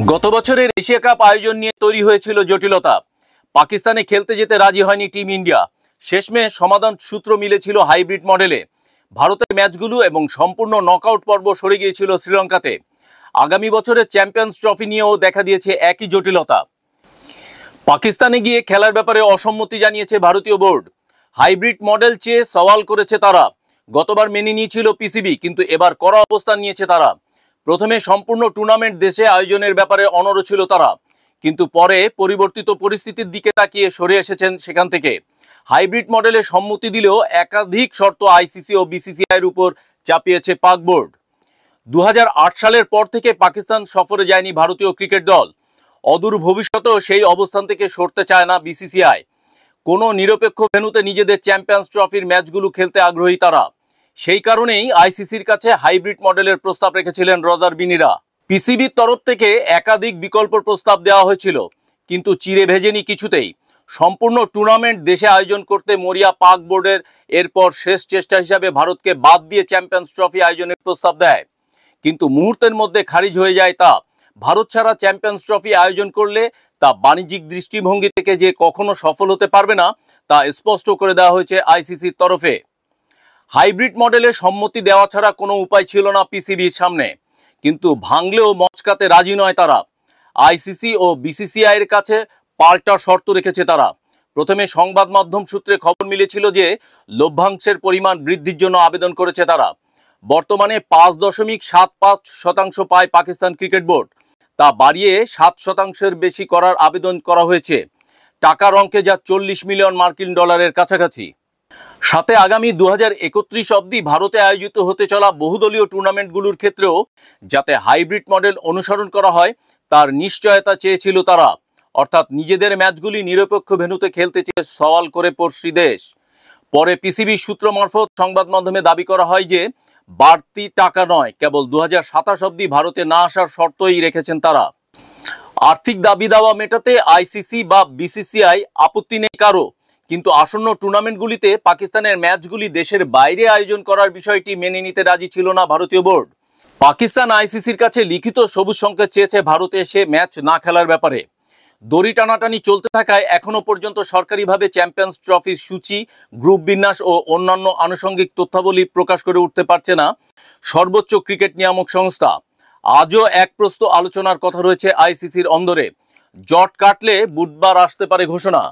গত বছরের Asia cup আয়োজন নিয়ে তৈরি হয়েছিল জটিলতা। পাকিস্তানে খেলতে যেতে রাজি হয়নি টিম ইন্ডিয়া। শেষমেশ সমাধান সূত্র মিলেছিল হাইব্রিড মডেলে। ভারতের ম্যাচগুলো এবং সম্পূর্ণ নকআউট পর্ব সরে গিয়েছিল শ্রীলঙ্কাতে। আগামী বছরের চ্যাম্পিয়ন্স ট্রফি নিয়েও দেখা দিয়েছে একই জটিলতা। পাকিস্তানে গিয়ে খেলার ব্যাপারে অসম্মতি জানিয়েছে ভারতীয় বোর্ড। হাইব্রিড মডেল চেয়ে সওয়াল করেছে তারা। গতবার মেনে নিয়েছিল পিসিবি, কিন্তু এবার কড়া অবস্থান নিয়েছে তারা। প্রথমে সম্পূর্ণ টুর্নামেন্ট দেশে আয়োজনের ব্যাপারে অনড় ছিল তারা, কিন্তু পরে পরিবর্তিত পরিস্থিতির দিকে তাকিয়ে সরে এসেছেন সেখান থেকে। হাইব্রিড মডেলে সম্মতি দিলেও একাধিক শর্ত আইসিসি ও বিসিসিআইয়ের উপর চাপিয়েছে পাক বোর্ড। 2008 সালের পর থেকে পাকিস্তান সফরে যায়নি ভারতীয় ক্রিকেট দল। অদূর ভবিষ্যতেও সেই অবস্থান থেকে সরতে চায় না বিসিসিআই। কোনো নিরপেক্ষ ভেন্যুতে নিজেদের চ্যাম্পিয়ন্স ট্রফির ম্যাচগুলো খেলতে আগ্রহী তারা। সেই কারণেই আইসিসির কাছে হাইব্রিড মডেলের প্রস্তাব রেখেছিলেন রজার বিনিরা। পিসিবির তরফ থেকে একাধিক বিকল্প প্রস্তাব দেওয়া হয়েছিল, কিন্তু চিড়ে ভেজেনি কিছুতেই। সম্পূর্ণ টুর্নামেন্ট দেশে আয়োজন করতে মরিয়া পাক বোর্ডের এরপর শেষ চেষ্টা হিসাবে ভারতকে বাদ দিয়ে চ্যাম্পিয়ন্স ট্রফি আয়োজনের প্রস্তাব দেয়, কিন্তু মুহূর্তের মধ্যে খারিজ হয়ে যায় তা। ভারত ছাড়া চ্যাম্পিয়ন্স ট্রফি আয়োজন করলে তা বাণিজ্যিক দৃষ্টিভঙ্গি থেকে যে কখনো সফল হতে পারবে না তা স্পষ্ট করে দেওয়া হয়েছে আইসিসির তরফে। হাইব্রিড মডেলে সম্মতি দেওয়া ছাড়া কোনো উপায় ছিল না পিসিবির সামনে, কিন্তু ভাঙলেও মচকাতে রাজি নয় তারা। আইসিসি ও বিসিসিআইয়ের কাছে পাল্টা শর্ত রেখেছে তারা। প্রথমে সংবাদ মাধ্যম সূত্রে খবর মিলেছিল যে লভ্যাংশের পরিমাণ বৃদ্ধির জন্য আবেদন করেছে তারা। বর্তমানে 5.75% পায় পাকিস্তান ক্রিকেট বোর্ড, তা বাড়িয়ে 7% বেশি করার আবেদন করা হয়েছে। টাকার অঙ্কে যা 40 মিলিয়ন মার্কিন ডলারের কাছাকাছি। সাথে আগামী 2031 অবধি ভারতে আয়োজিত হতে চলা বহুদলীয় টুর্নামেন্টগুলোর ক্ষেত্রেও যাতে হাইব্রিড মডেল অনুসরণ করা হয় তার নিশ্চয়তা চেয়েছিল তারা। অর্থাৎ নিজেদের ম্যাচগুলি নিরপেক্ষ ভেন্যুতে খেলতে চেয়ে সওয়াল করে পড়শি দেশ। পরে পিসিবি সূত্র মারফত সংবাদ মাধ্যমে দাবি করা হয় যে বাড়তি টাকা নয়, কেবল 2027 অবধি ভারতে না আসার শর্তই রেখেছেন তারা। আর্থিক দাবি দাওয়া মেটাতে আইসিসি বা বিসিসিআই আপত্তি নেই কারো, কিন্তু আসন্ন টুর্নামেন্টগুলিতে পাকিস্তানের ম্যাচগুলি দেশের বাইরে আয়োজন করার বিষয়টি মেনে নিতে রাজি ছিল না ভারতীয় বোর্ড। পাকিস্তান আইসিসির কাছে লিখিত সবুজ সংকেত চেয়েছে ভারতে এসে ম্যাচ না খেলার ব্যাপারে। দড়ি টানাটানি চলতে থাকায় এখনো পর্যন্ত সরকারিভাবে চ্যাম্পিয়ন্স ট্রফির সূচি, গ্রুপ বিন্যাস ও অন্যান্য আনুষঙ্গিক তথ্যাবলী প্রকাশ করে উঠতে পারছে না সর্বোচ্চ ক্রিকেট নিয়ামক সংস্থা। আজও এক প্রস্ত আলোচনার কথা রয়েছে আইসিসির অন্দরে। জট কাটলে বুধবার আসতে পারে ঘোষণা।